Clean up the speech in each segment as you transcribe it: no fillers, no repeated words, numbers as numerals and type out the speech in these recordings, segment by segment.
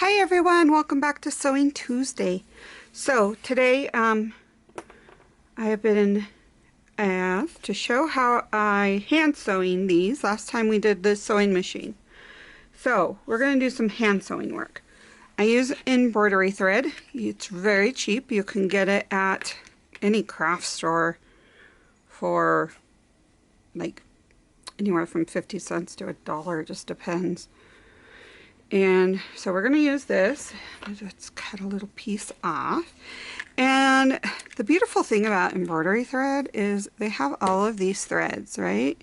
Hi everyone, welcome back to Sewing Tuesday. So today I have been asked to show how I hand sewing these. Last time we did the sewing machine. So we're going to do some hand sewing work. I use embroidery thread. It's very cheap. You can get it at any craft store for like anywhere from 50 cents to $1. It just depends. And so we're going to use this. Let's cut a little piece off. And the beautiful thing about embroidery thread is they have all of these threads, right?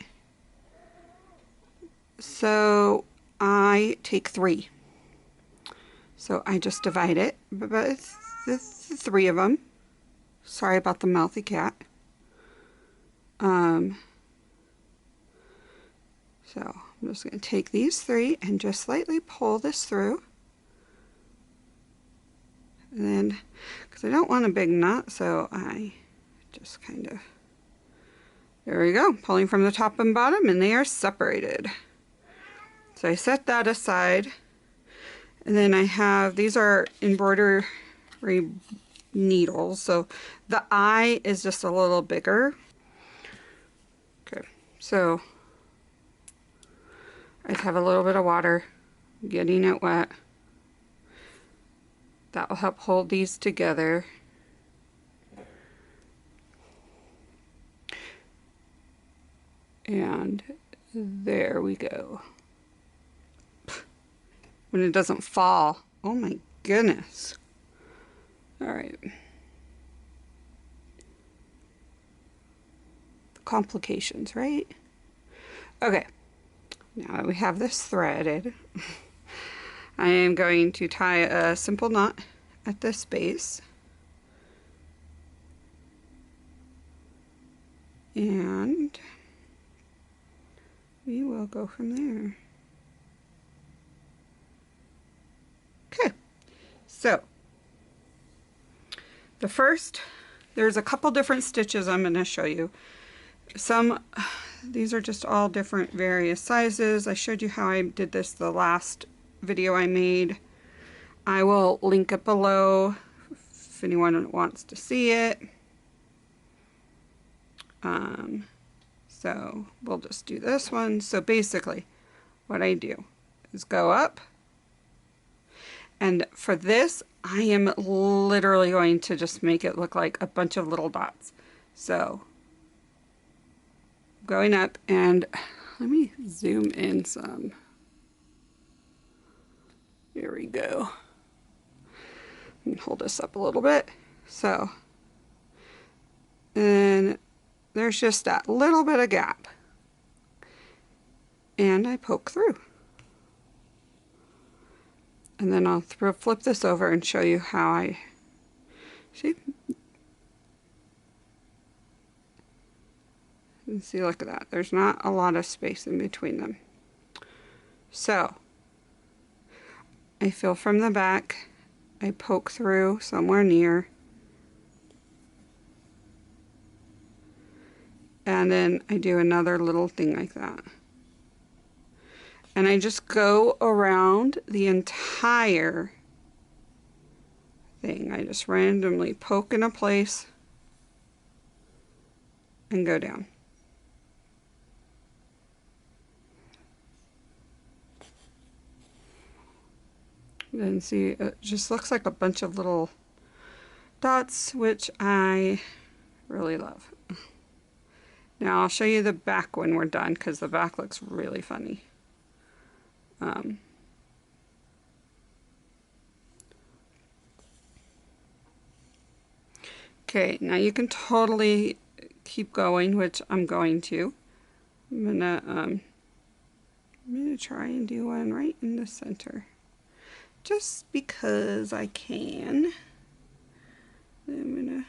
So I take 3. So I just divide it, but it's the 3 of them. Sorry about the mouthy cat. So I'm just going to take these 3 and just slightly pull this through. And then, because I don't want a big knot, so I just kind of, there we go, pulling from the top and bottom, and they are separated. So I set that aside. And then I have, these are embroidery needles, so the eye is just a little bigger. Okay, so I have a little bit of water, getting it wet. That will help hold these together. And there we go. When it doesn't fall. Oh my goodness. All right. Complications, right? Okay. Now that we have this threaded, I am going to tie a simple knot at this base. And we will go from there. Okay, so the first, there's a couple different stitches I'm going to show you. These are just all different various sizes. I showed you how I did this the last video I made. I will link it below if anyone wants to see it. So we'll just do this one. So basically what I do is go up, and for this I am literally going to just make it look like a bunch of little dots. So going up, and let me zoom in some. Here we go. And hold this up a little bit. So, and there's just that little bit of gap. And I poke through. And then I'll flip this over and show you how I, see? And see, look at that. There's not a lot of space in between them. So, I feel from the back, I poke through somewhere near, and then I do another little thing like that. And I just go around the entire thing. I just randomly poke in a place and go down. Then see, it just looks like a bunch of little dots, which I really love. Now I'll show you the back when we're done, because the back looks really funny. Okay, now you can totally keep going, which I'm going to. I'm gonna try and do one right in the center, just because I can. I'm gonna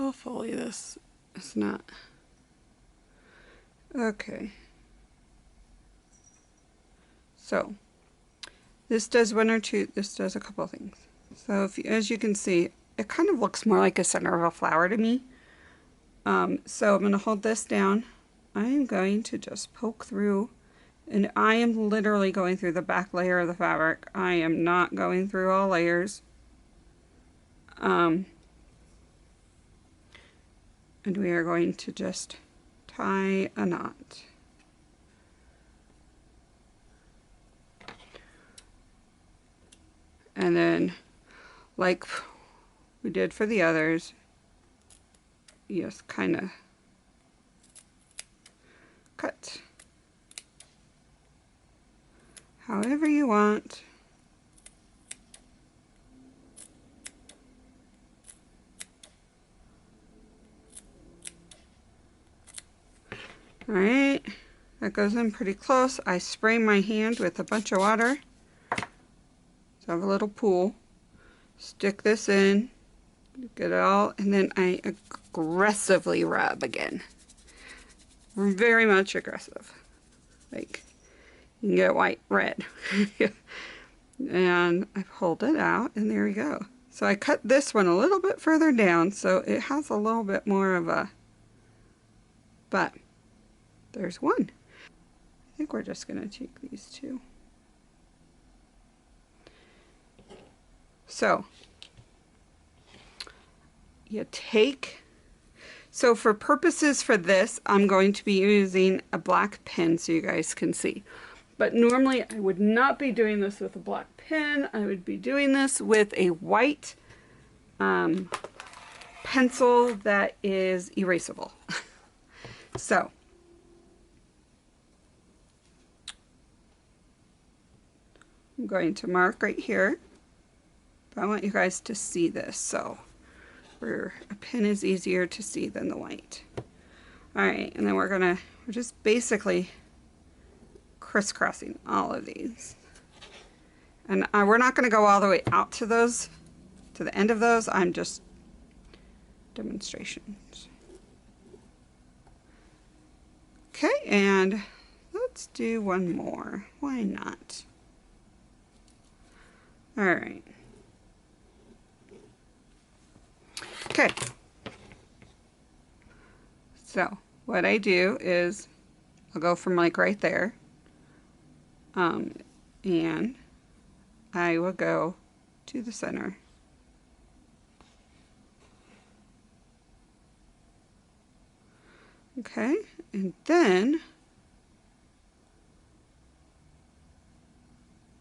hopefully this is not okay. So This does one or two, this does a couple of things. So if you, as you can see, it kind of looks more like a center of a flower to me. So I'm going to hold this down. I am going to just poke through, and I am literally going through the back layer of the fabric. I am not going through all layers. And we are going to just tie a knot. And then, like we did for the others, you just kind of cut however you want. All right, that goes in pretty close. I spray my hand with a bunch of water. So I have a little pool. Stick this in, get it all, and then I aggressively rub again. Very much aggressive. Like, you can get white, red. And I pulled it out, and there we go. So I cut this one a little bit further down, so it has a little bit more of a, but there's one. I think we're just going to take these two. So you take, so for purposes for this, I'm going to be using a black pen so you guys can see. But normally I would not be doing this with a black pen. I would be doing this with a white pencil that is erasable. So I'm going to mark right here. But I want you guys to see this, so where a pen is easier to see than the white. Alright, and then we're just basically crisscrossing all of these. And we're not going to go all the way out to those, to the end of those. I'm just demonstrations. Okay, and let's do one more. Why not? Alright. Okay, so what I do is I'll go from like right there, and I will go to the center. Okay, and then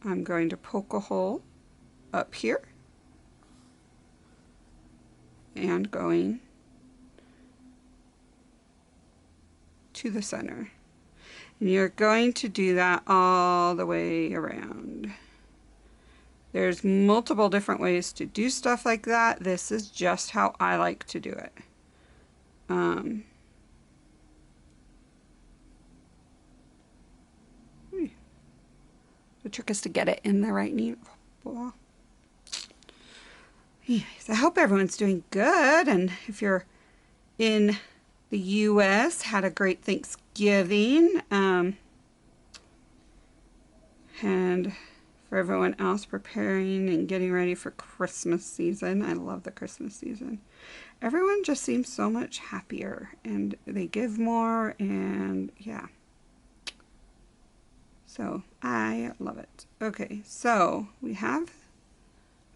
I'm going to poke a hole up here. And going to the center. And you're going to do that all the way around. There's multiple different ways to do stuff like that. This is just how I like to do it. The trick is to get it in the right needle. I hope everyone's doing good, and if you're in the U.S., had a great Thanksgiving, and for everyone else preparing and getting ready for Christmas season. I love the Christmas season. Everyone just seems so much happier, and they give more, and yeah. So I love it. Okay, so we have,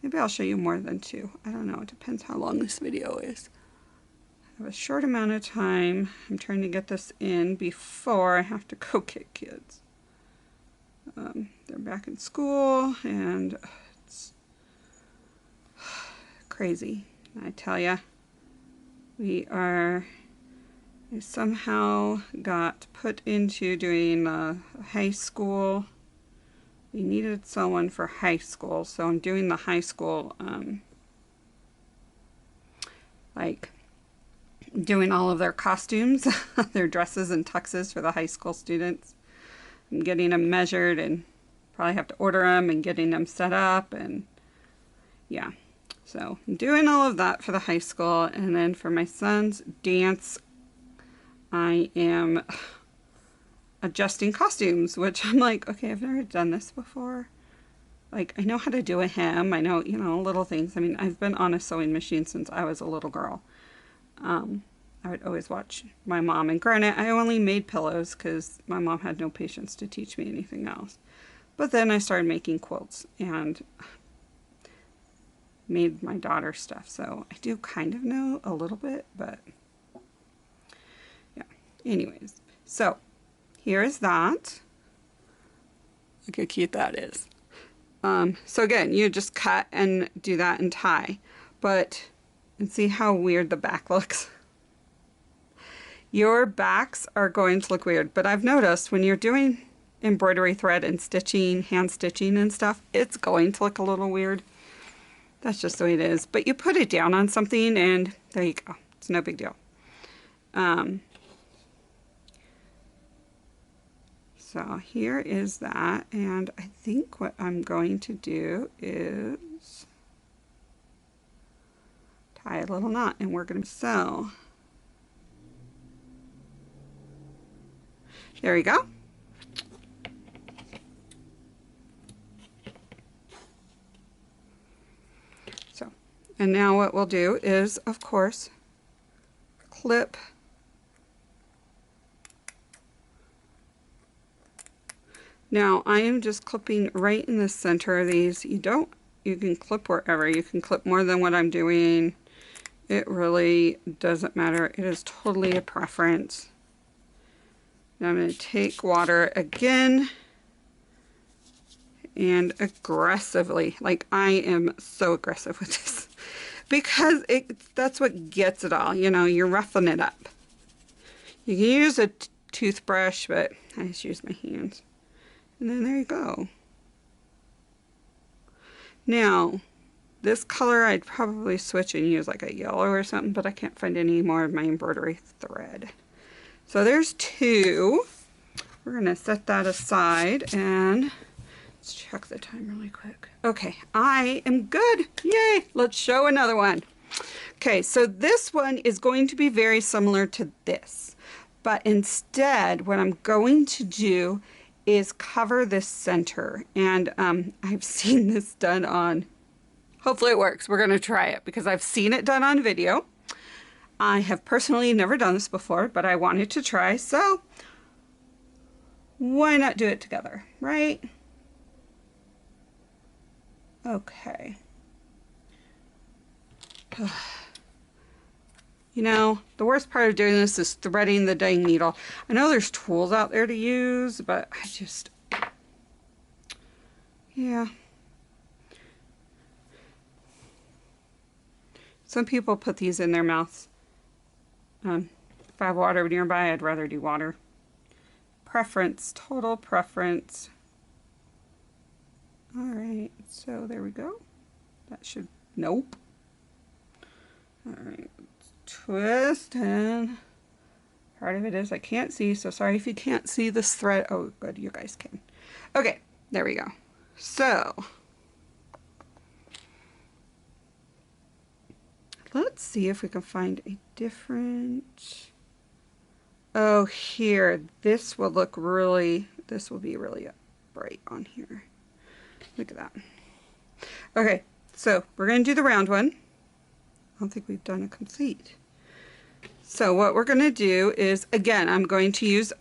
maybe I'll show you more than two. I don't know. It depends how long this video is. I have a short amount of time. I'm trying to get this in before I have to go get kids. They're back in school, and it's crazy. I tell ya, I somehow got put into doing high school. We needed someone for high school, so I'm doing the high school, like doing all of their costumes, their dresses and tuxes for the high school students. I'm getting them measured and probably have to order them and getting them set up, and yeah. So I'm doing all of that for the high school, and then for my son's dance, I am adjusting costumes, which I'm like, okay, I've never done this before. Like, I know how to do a hem. I know, you know, little things. I mean, I've been on a sewing machine since I was a little girl. I would always watch my mom. And granted, I only made pillows because my mom had no patience to teach me anything else. But then I started making quilts and made my daughter stuff. So I do kind of know a little bit, but yeah. Anyways, so here is that. Look how cute that is. So again, you just cut and do that and tie. And see how weird the back looks? Your backs are going to look weird, but I've noticed when you're doing embroidery thread and stitching, hand stitching and stuff, it's going to look a little weird. That's just the way it is. But you put it down on something and there you go. It's no big deal. So here is that, and I think what I'm going to do is tie a little knot, and we're going to sew. There we go. So, and now what we'll do is, of course, clip Now I am just clipping right in the center of these. You can clip wherever. You can clip more than what I'm doing. It really doesn't matter. It is totally a preference. Now I'm going to take water again and aggressively, like I am so aggressive with this because that's what gets it all. You know, you're roughing it up. You can use a toothbrush, but I just use my hands. And then there you go. Now, this color I'd probably switch and use like a yellow or something, but I can't find any more of my embroidery thread. So there's two. We're going to set that aside and let's check the time really quick. Okay, I am good. Yay! Let's show another one. Okay, so this one is going to be very similar to this, but instead what I'm going to do is cover this center, and I've seen this done on, hopefully it works. We're going to try it because I've seen it done on video. I have personally never done this before, but I wanted to try, so why not do it together, right? Okay. You know, the worst part of doing this is threading the dang needle. I know there's tools out there to use, but I just, yeah. Some people put these in their mouths. If I have water nearby, I'd rather do water. Preference, total preference. All right, so there we go. That should, nope. All right. Twist, and part of it is I can't see, so sorry if you can't see this thread. Oh good, you guys can. Okay, there we go. So let's see if we can find a different, oh here, this will look really, this will be really bright on here. Look at that. Okay, so we're going to do the round one. I don't think we've done a complete. So what we're going to do is, again, I'm going to use,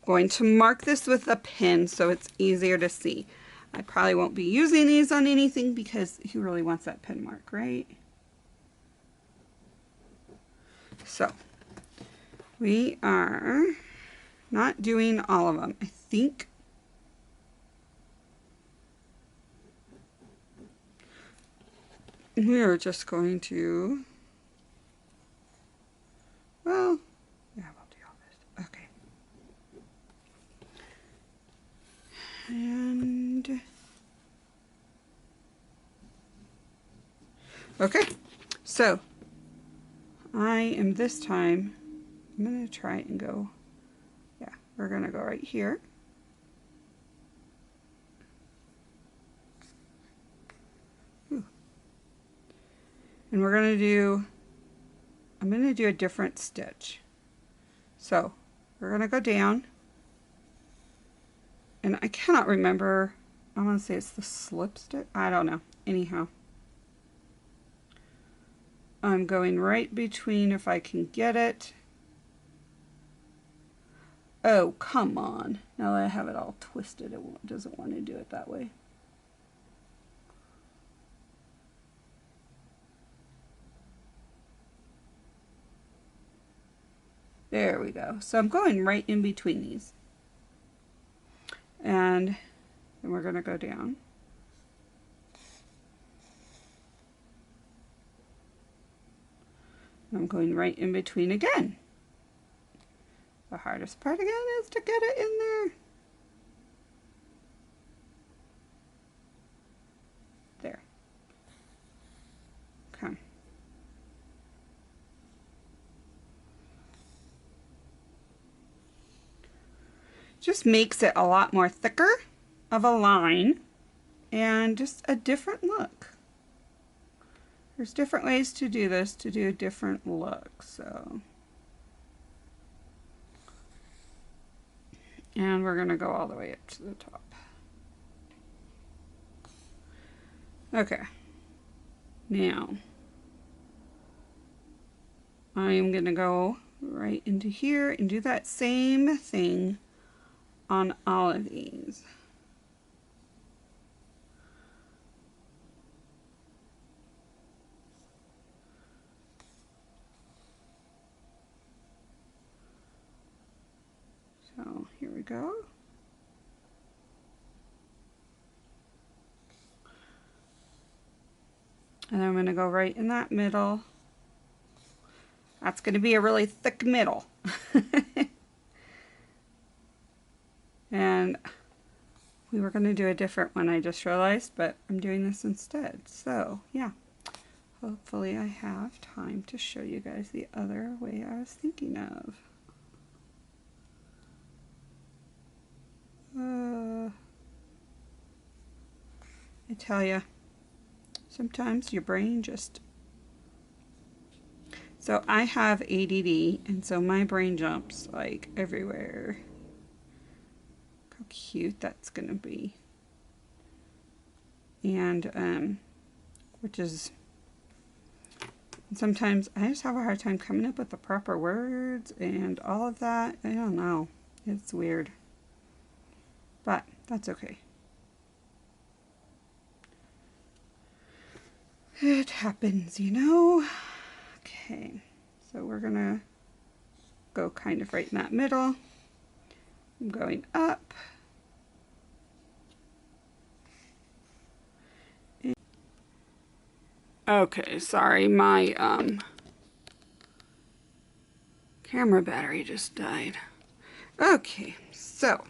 going to mark this with a pin so it's easier to see. I probably won't be using these on anything because who really wants that pin mark, right? So we are not doing all of them. I think we are just going to, well, yeah, we'll do all this. Okay. And, okay, so I am this time, I'm going to try and go, yeah, we're going to go right here. And we're going to do, I'm going to do a different stitch. So we're going to go down, and I cannot remember I want to say it's the slip stitch. I don't know. Anyhow, I'm going right between if I can get it. Oh, come on. Now that I have it all twisted, it doesn't want to do it that way. There we go. So I'm going right in between these. And then we're going to go down. I'm going right in between again. The hardest part again is to get it in there. There. Okay. Just makes it a lot more thicker of a line and just a different look. There's different ways to do this to do a different look, so. And we're gonna go all the way up to the top. Okay. Now, I am gonna go right into here and do that same thing on all of these. So here we go. And I'm going to go right in that middle. That's going to be a really thick middle. And we were going to do a different one, I just realized, but I'm doing this instead. So yeah, hopefully I have time to show you guys the other way I was thinking of. I tell you, sometimes your brain just... So I have ADD, and so my brain jumps like everywhere. Look how cute that's gonna be. And which is, sometimes I just have a hard time coming up with the proper words and all of that. I don't know. It's weird. But that's okay. It happens, you know. Okay, so we're gonna go kind of right in that middle. I'm going up. Okay, sorry, my camera battery just died. Okay, so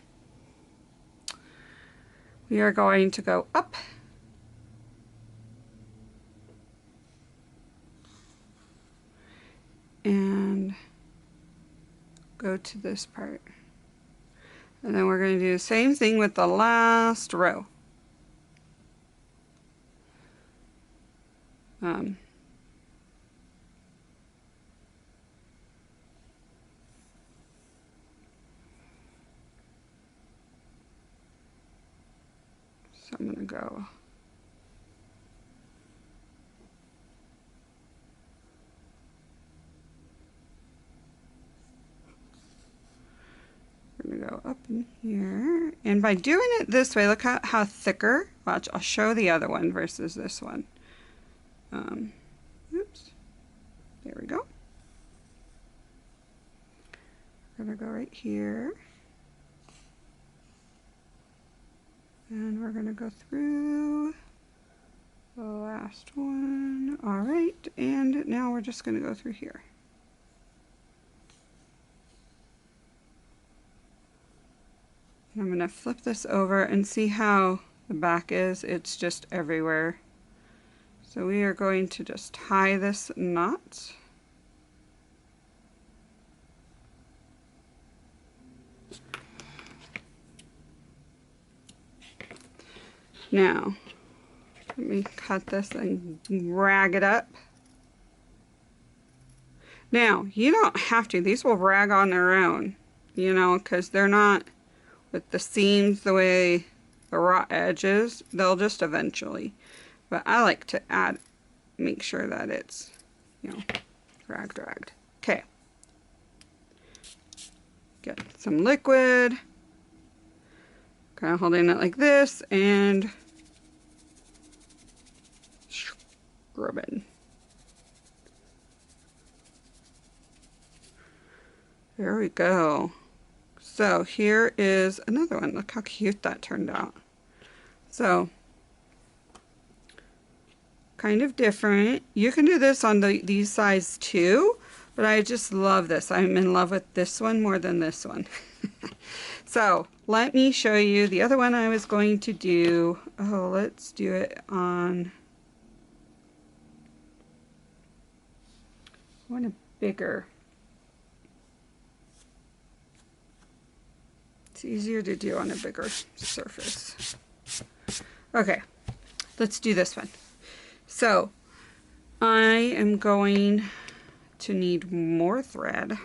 we are going to go up and go to this part. And then we're going to do the same thing with the last row. So I'm going to go up in here, and by doing it this way, look how thicker. Watch, I'll show the other one versus this one. Oops, there we go. We're gonna go right here, and we're gonna go through the last one. All right, and now we're just gonna go through here. I'm going to flip this over and see how the back is. It's just everywhere. So we are going to just tie this knot. Now, let me cut this and rag it up. Now, you don't have to. These will rag on their own, you know, because they're not with the seams the way the raw edges, they'll just eventually. But I like to make sure that it's, you know, dragged. Okay. Get some liquid. Kind of holding it like this and scrubbing. There we go. So here is another one. Look how cute that turned out. So, kind of different. You can do this on these sides too, but I just love this. I'm in love with this one more than this one. So, let me show you the other one I was going to do. Oh, let's do it on... I want a bigger... It's easier to do on a bigger surface. Okay, let's do this one. So, I am going to need more thread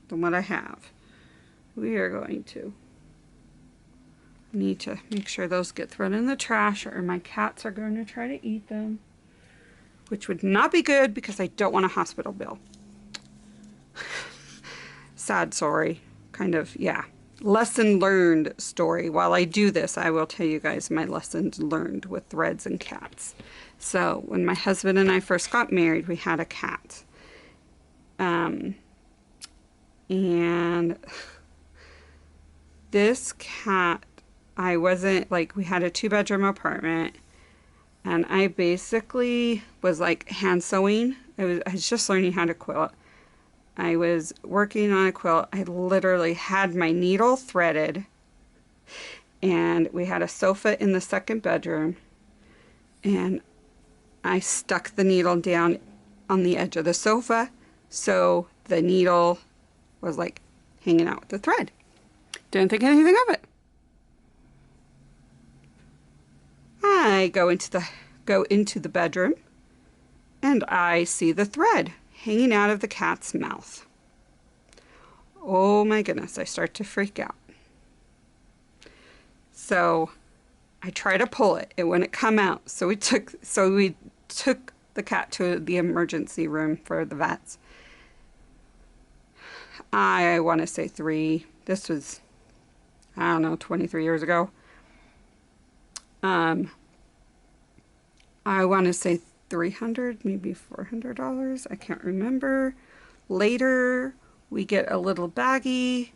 than what I have. We are going to need to make sure those get thrown in the trash or my cats are going to try to eat them, which would not be good because I don't want a hospital bill. Sad story, kind of, yeah. Lesson learned story. While I do this, I will tell you guys my lessons learned with threads and cats. So when my husband and I first got married, we had a cat. And this cat, I wasn't like, we had a 2-bedroom apartment and I basically was like hand sewing. I was just learning how to quilt. I was working on a quilt. I literally had my needle threaded and we had a sofa in the 2nd bedroom and I stuck the needle down on the edge of the sofa so the needle was like hanging out with the thread. Didn't think anything of it. I go into the bedroom and I see the thread hanging out of the cat's mouth. Oh my goodness, I start to freak out. So I try to pull it. It wouldn't come out. So we took the cat to the emergency room for the vets. I want to say this was, I don't know, 23 years ago. I want to say $300, maybe $400. I can't remember. Later, we get a little baggie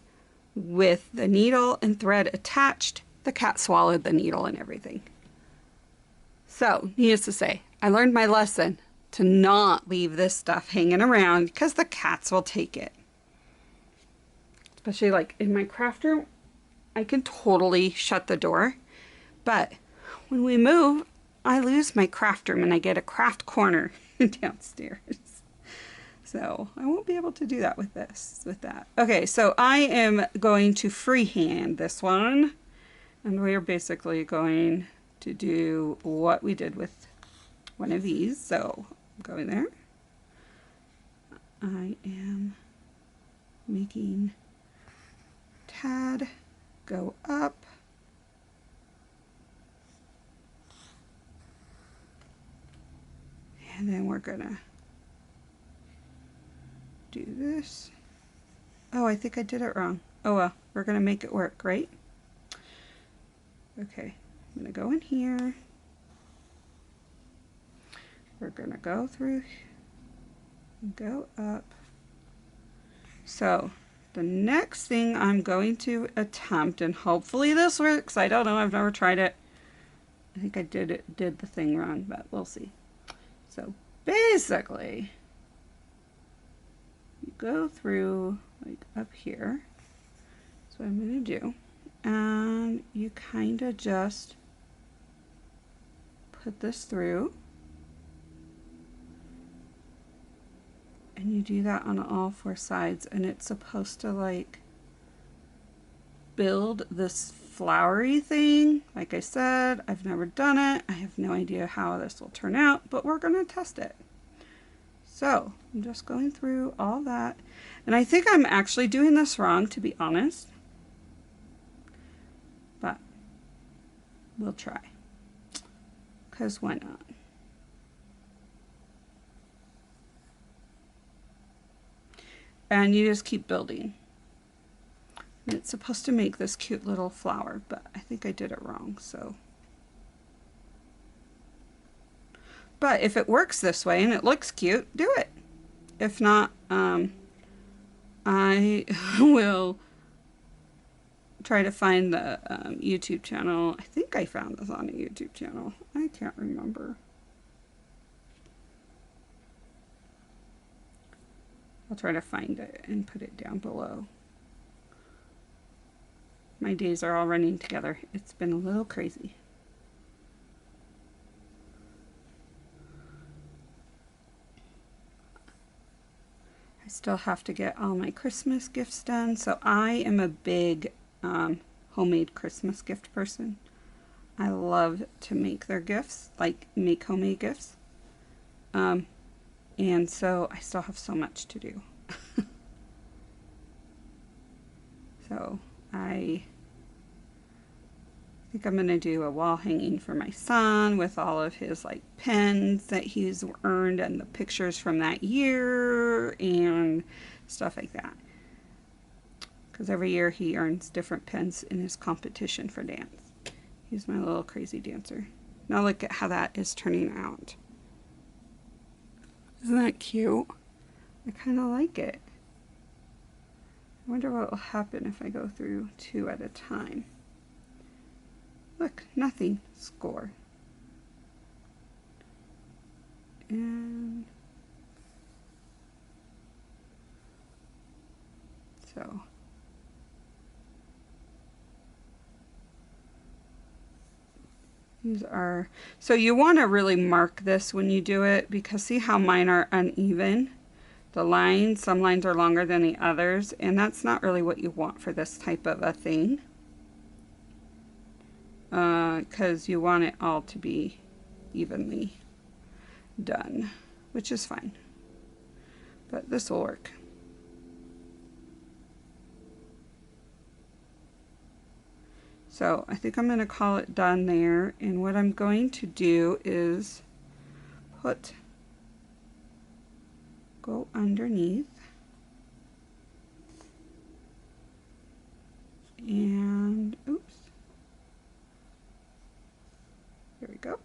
with the needle and thread attached. The cat swallowed the needle and everything. So, needless to say, I learned my lesson to not leave this stuff hanging around because the cats will take it. Especially like in my craft room, I can totally shut the door. But when we move, I lose my craft room and I get a craft corner downstairs. So I won't be able to do that with that. Okay, so I am going to freehand this one. And we're basically going to do what we did with one of these. So I'm going there. I am making tad go up. And then we're gonna do this. Oh, I think I did it wrong. Oh well, we're gonna make it work, right? Okay, I'm gonna go in here. We're gonna go through and go up. So the next thing I'm going to attempt, and hopefully this works. I don't know, I've never tried it. I think I did the thing wrong, but we'll see. So basically, you go through like up here. That's what I'm going to do. And you kind of just put this through. And you do that on all 4 sides. And it's supposed to like build this flowery thing. Like I said, I've never done it. I have no idea how this will turn out, but we're going to test it. So I'm just going through all that. And I think I'm actually doing this wrong, to be honest. But we'll try. Because why not? And you just keep building. And it's supposed to make this cute little flower, but I think I did it wrong, so. But if it works this way and it looks cute, do it. If not, I will try to find the YouTube channel. I think I found this on a YouTube channel. I can't remember. I'll try to find it and put it down below. My days are all running together. It's been a little crazy. I still have to get all my Christmas gifts done. So I am a big homemade Christmas gift person. I love to make their gifts, like make homemade gifts. And so I still have so much to do. So I think I'm going to do a wall hanging for my son with all of his like pens that he's earned and the pictures from that year and stuff like that. Because every year he earns different pens in his competition for dance. He's my little crazy dancer. Now look at how that is turning out. Isn't that cute? I kind of like it. I wonder what will happen if I go through 2 at a time. Look, nothing. Score. And so these are, so you want to really mark this when you do it, because see how mine are uneven? The lines, some lines are longer than the others, and that's not really what you want for this type of a thing. Because you want it all to be evenly done, which is fine. But this will work. So I think I'm going to call it done there, and what I'm going to do is go underneath and oops, there we go.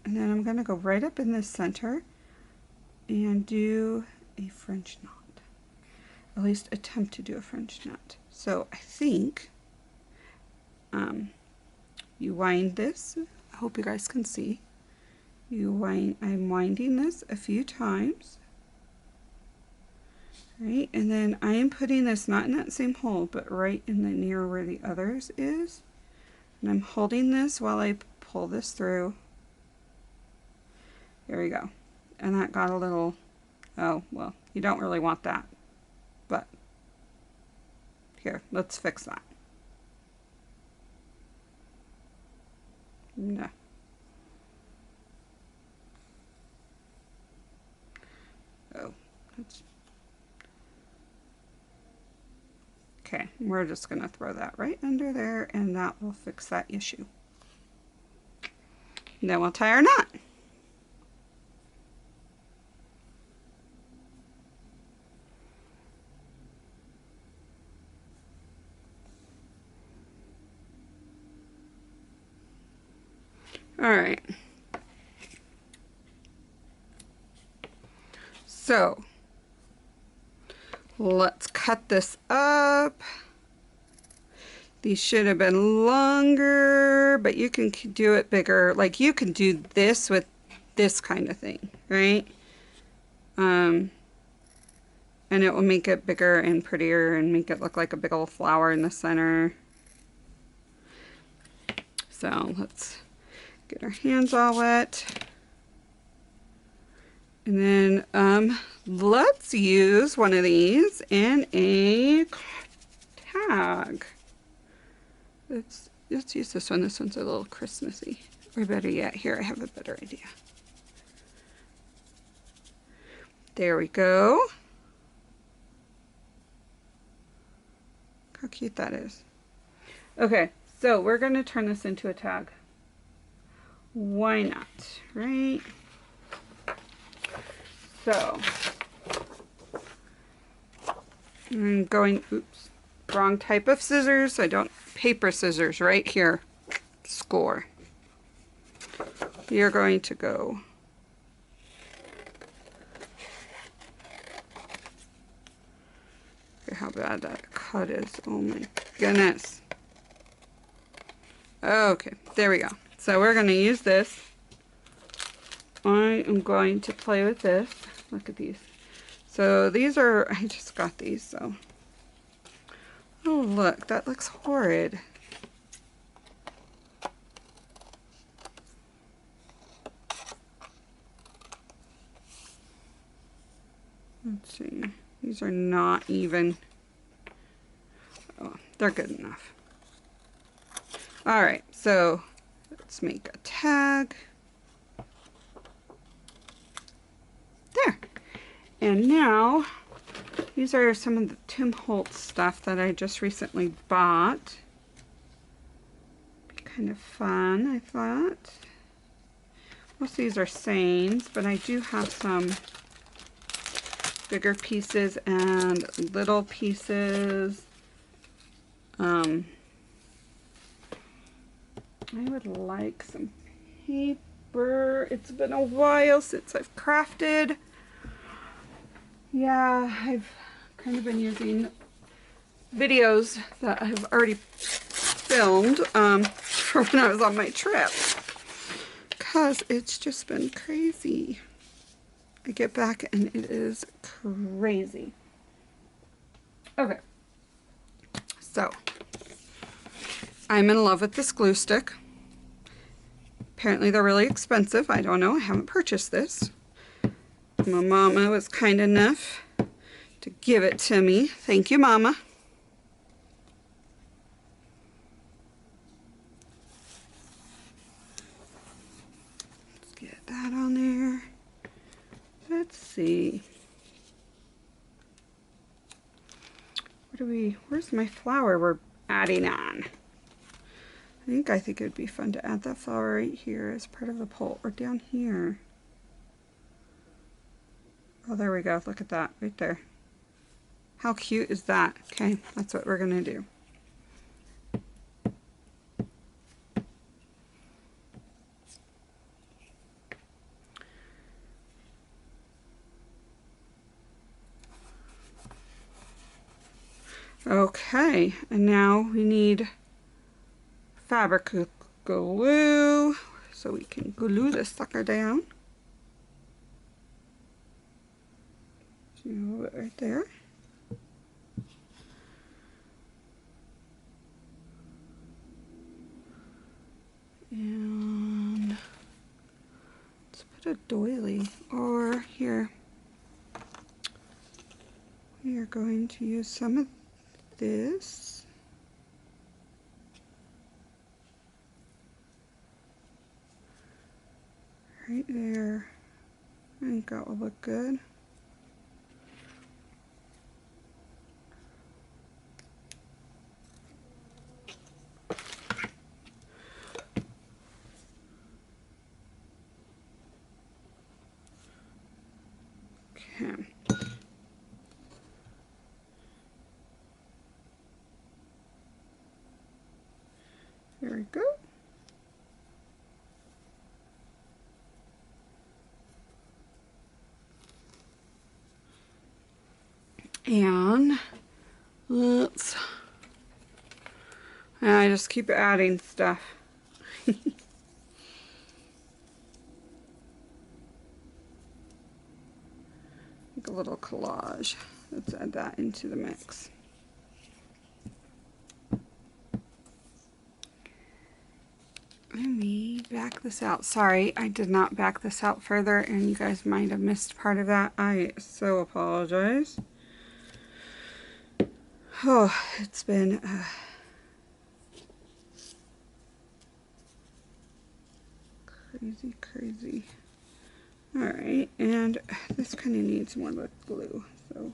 And then I'm going to go right up in the center and do a French knot, at least attempt to do a French knot. So I think you wind this. I hope you guys can see. I'm winding this a few times. Right, and then I am putting this not in that same hole, but right in the near where the others is. And I'm holding this while I pull this through. There we go. And that got a little, oh, well, you don't really want that. But here, let's fix that. No. Oh, that's okay. We're just going to throw that right under there, and that will fix that issue. And then we'll tie our knot. All right. So let's cut this up. These should have been longer, but you can do it bigger. Like you can do this with this kind of thing, right? And it will make it bigger and prettier and make it look like a big old flower in the center. So let's get our hands all wet. And then let's use one of these in a tag. Let's use this one. This one's a little Christmassy. Or better yet, here I have a better idea. There we go. Look how cute that is. Okay, so we're going to turn this into a tag. Why not, right? So, I'm going, oops, wrong type of scissors. Paper scissors right here. Score. You're going to go look at how bad that cut is. Oh my goodness. Okay, there we go. So we're going to use this. I am going to play with this. Look at these. So these are, I just got these, so. Oh look, that looks horrid. Let's see. These are not even. Oh, they're good enough. All right, so let's make a tag. There. And now, these are some of the Tim Holtz stuff that I just recently bought. Be kind of fun, I thought. Most of these are sayings, but I do have some bigger pieces and little pieces. I would like some paper. It's been a while since I've crafted. Yeah, I've kind of been using videos that I've already filmed for when I was on my trip, because it's just been crazy. I get back and it is crazy. Okay, so I'm in love with this glue stick. Apparently they're really expensive. I don't know, I haven't purchased this. My mama was kind enough to give it to me. Thank you, Mama. Let's get that on there. Let's see. Where's my flower we're adding on? I think it would be fun to add that flower right here as part of the pole, or down here. Oh, there we go. Look at that right there. How cute is that? Okay, that's what we're gonna do. Okay, and now we need fabric glue so we can glue this sucker down. See a little bit right there. And let's put a doily, or here. We are going to use some of this. Right there. I think that will look good. Okay. There we go. And I just keep adding stuff. Like a little collage. Let's add that into the mix. Let me back this out. Sorry, I did not back this out further, and you guys might have missed part of that. I so apologize. Oh, it's been crazy. Alright, and this kind of needs more lip glue, so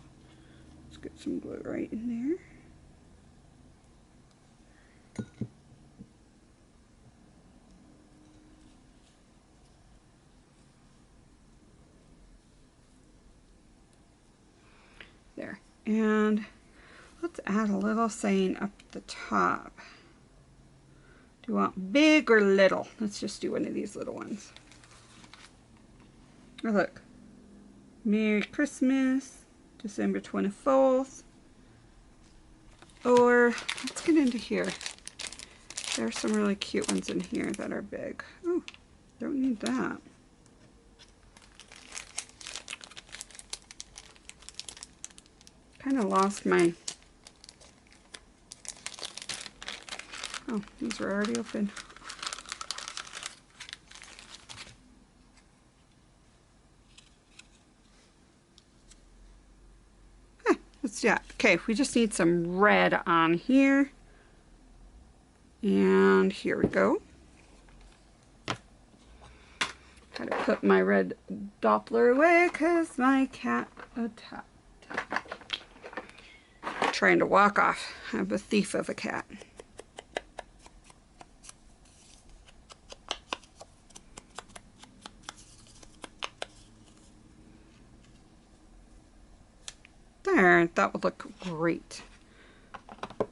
let's get some glue right in there. And let's add a little saying up the top. Do you want big or little? Let's just do one of these little ones. Oh, look. Merry Christmas, December 24th. Or let's get into here. There's some really cute ones in here that are big. Oh, don't need that. Kind of lost my... Oh, these are already open. Let's do that. Okay, we just need some red on here. And here we go. Gotta put my red Doppler away because my cat attacked. Trying to walk off. I'm a thief of a cat. There, that would look great.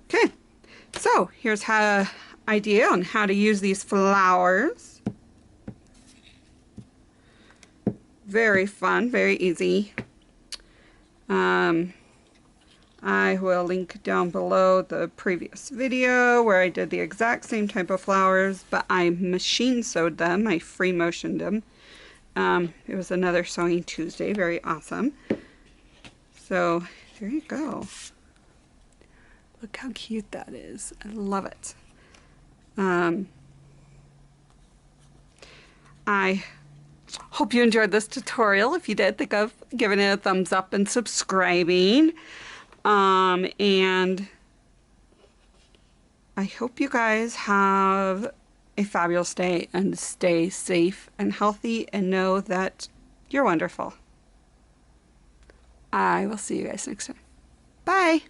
Okay, so here's an idea on how to use these flowers. Very fun, very easy. I will link down below the previous video where I did the exact same type of flowers, but I machine sewed them. I free motioned them. It was another Sewing Tuesday, very awesome. So there you go. Look how cute that is. I love it. I hope you enjoyed this tutorial. If you did, think of giving it a thumbs up and subscribing. And I hope you guys have a fabulous day and stay safe and healthy and know that you're wonderful. I will see you guys next time. Bye.